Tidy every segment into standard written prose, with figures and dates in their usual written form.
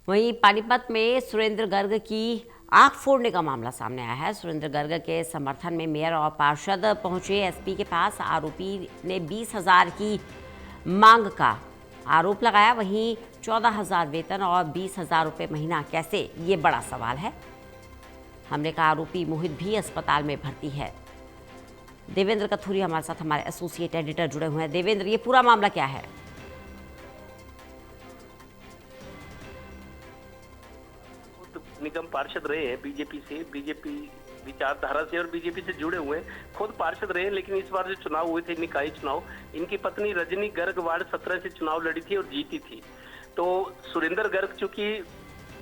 वहीं पानीपत में सुरेंद्र गर्ग की आंख फोड़ने का मामला सामने आया है। सुरेंद्र गर्ग के समर्थन में मेयर और पार्षद पहुंचे एसपी के पास। आरोपी ने 20,000 की मांग का आरोप लगाया। वहीं 14,000 वेतन और 20,000 रुपये महीना कैसे, ये बड़ा सवाल है। हमले का आरोपी मोहित भी अस्पताल में भर्ती है। देवेंद्र कथूरी हमारे साथ, हमारे एसोसिएट एडिटर जुड़े हुए हैं। देवेंद्र, ये पूरा मामला क्या है? निगम पार्षद रहे हैं बीजेपी विचारधारा से और बीजेपी से जुड़े हुए हैं। खुद पार्षद रहे हैं, लेकिन इस बार जो चुनाव हुए थे, निकाय चुनाव, इनकी पत्नी रजनी गर्ग वार्ड 17 से चुनाव लड़ी थी और जीती थी। तो सुरेंद्र गर्ग चूंकि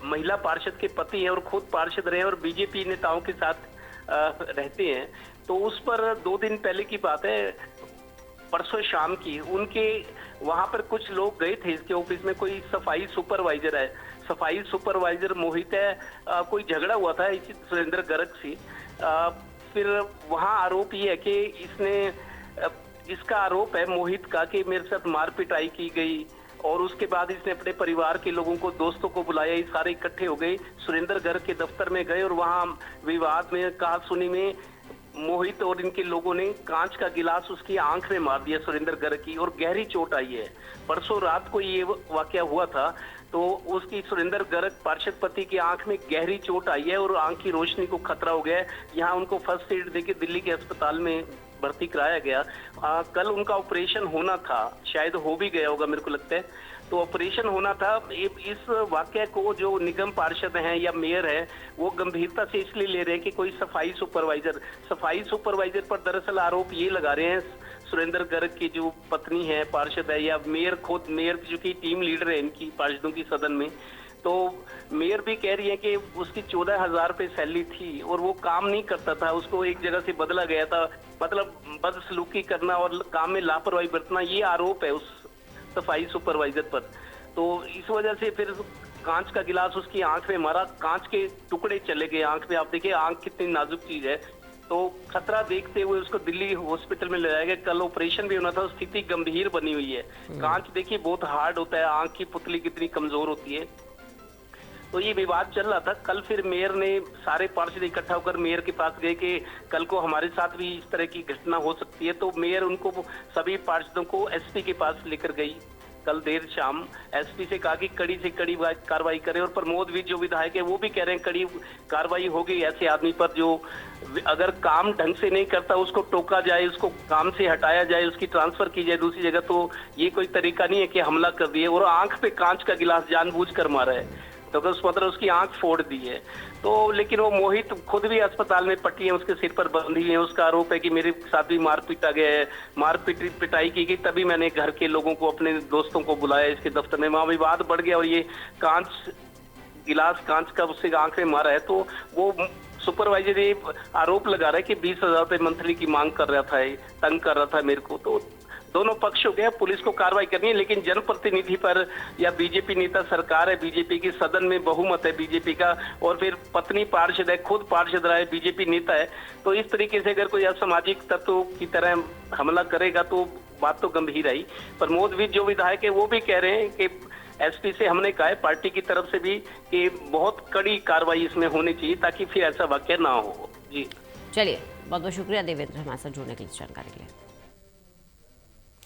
महिला पार्षद के पति हैं और खुद पार्षद रहे और बीजेपी नेताओं के साथ रहते हैं, तो उस पर 2 दिन पहले की बात है, परसों शाम की, उनके वहां पर कुछ लोग गए थे इसके ऑफिस में। कोई सफाई सुपरवाइजर है, सफाई सुपरवाइजर मोहित है, कोई झगड़ा हुआ था इसी सुरेंद्र गर्ग से। फिर वहां आरोप ये है कि इसका आरोप है मोहित का कि मेरे साथ मारपिटाई की गई और उसके बाद इसने अपने परिवार के लोगों को, दोस्तों को बुलाया। ये सारे इकट्ठे हो गए, सुरेंद्र गर्ग के दफ्तर में गए और वहां विवाद में, कहासुनी में मोहित और इनके लोगों ने कांच का गिलास उसकी आंख में मार दिया सुरेंद्र गर्ग की, और गहरी चोट आई है। परसों रात को ये वाकया हुआ था, तो उसकी सुरेंद्र गर्ग पार्षद पति की आंख में गहरी चोट आई है और आंख की रोशनी को खतरा हो गया है। यहाँ उनको फर्स्ट एड देके दिल्ली के अस्पताल में भर्ती कराया गया। कल उनका ऑपरेशन होना था, शायद हो भी गया होगा, मेरे को लगता है। तो ऑपरेशन होना था। इस वाकये को जो निगम पार्षद हैं या मेयर है, वो गंभीरता से इसलिए ले रहे हैं कि कोई सफाई सुपरवाइजर पर दरअसल आरोप ये लगा रहे हैं सुरेंद्र गर्ग की जो पत्नी है, पार्षद है, या मेयर, खुद मेयर जो की टीम लीडर है इनकी पार्षदों की सदन में। तो मेयर भी कह रही है कि उसकी 14,000 रुपये सैलरी थी और वो काम नहीं करता था, उसको एक जगह से बदला गया था। मतलब बदसलूकी करना और काम में लापरवाही बरतना, ये आरोप है उस सफाई सुपरवाइजर पर। तो इस वजह से फिर कांच का गिलास उसकी आंख में मारा, कांच के टुकड़े चले गए आंख में। आप देखिए आंख कितनी नाजुक चीज है। तो खतरा देखते हुए उसको दिल्ली हॉस्पिटल में ले जाया गया। कल ऑपरेशन भी होना था, स्थिति गंभीर बनी हुई है। कांच देखिए बहुत हार्ड होता है, आंख की पुतली कितनी कमजोर होती है। तो ये विवाद चल रहा था। कल फिर मेयर ने सारे पार्षद इकट्ठा होकर मेयर के पास गए कि कल को हमारे साथ भी इस तरह की घटना हो सकती है। तो मेयर उनको, सभी पार्षदों को एसपी के पास लेकर गई कल देर शाम। एसपी से कहा कि कड़ी से कड़ी कार्रवाई करें, और प्रमोद भी जो विधायक है वो भी कह रहे हैं कड़ी कार्रवाई होगी ऐसे आदमी पर जो अगर काम ढंग से नहीं करता उसको टोका जाए, उसको काम से हटाया जाए, उसकी ट्रांसफर की जाए दूसरी जगह। तो ये कोई तरीका नहीं है कि हमला कर दिए। और आंख पे कांच का गिलास जानबूझकर मारा है, तो उस मतलब उसकी आंख फोड़ दी है। तो लेकिन वो मोहित खुद भी अस्पताल में, पट्टियां उसके सिर पर बंधी हैं। उसका आरोप है कि मेरे साथ भी मार पीटा गया है, पिटाई की गई, तभी मैंने घर के लोगों को, अपने दोस्तों को बुलाया इसके दफ्तर में। वहां विवाद बढ़ गया और ये कांच का उससे आंख में मारा है। तो वो सुपरवाइजर ये आरोप लगा रहा है कि 20,000 रुपये मंथली की मांग कर रहा था, तंग कर रहा था मेरे को। तो दोनों पक्ष हो गए, पुलिस को कार्रवाई करनी है, लेकिन जनप्रतिनिधि पर या बीजेपी नेता सरकार है, बीजेपी की सदन में बहुमत है बीजेपी का, और फिर पत्नी पार्षद है, खुद पार्षद रहा है, बीजेपी नेता है। तो इस तरीके से अगर कोई असामाजिक तत्व की तरह हमला करेगा तो बात तो गंभीर आई। प्रमोद भी जो विधायक है वो भी कह रहे हैं कि एसपी से हमने कहा है पार्टी की तरफ से भी कि बहुत कड़ी कार्रवाई इसमें होनी चाहिए ताकि फिर ऐसा वाकया ना हो। जी चलिए, बहुत बहुत शुक्रिया देवेंद्र हमारे साथ जुड़ने के लिए, जानकारी के लिए।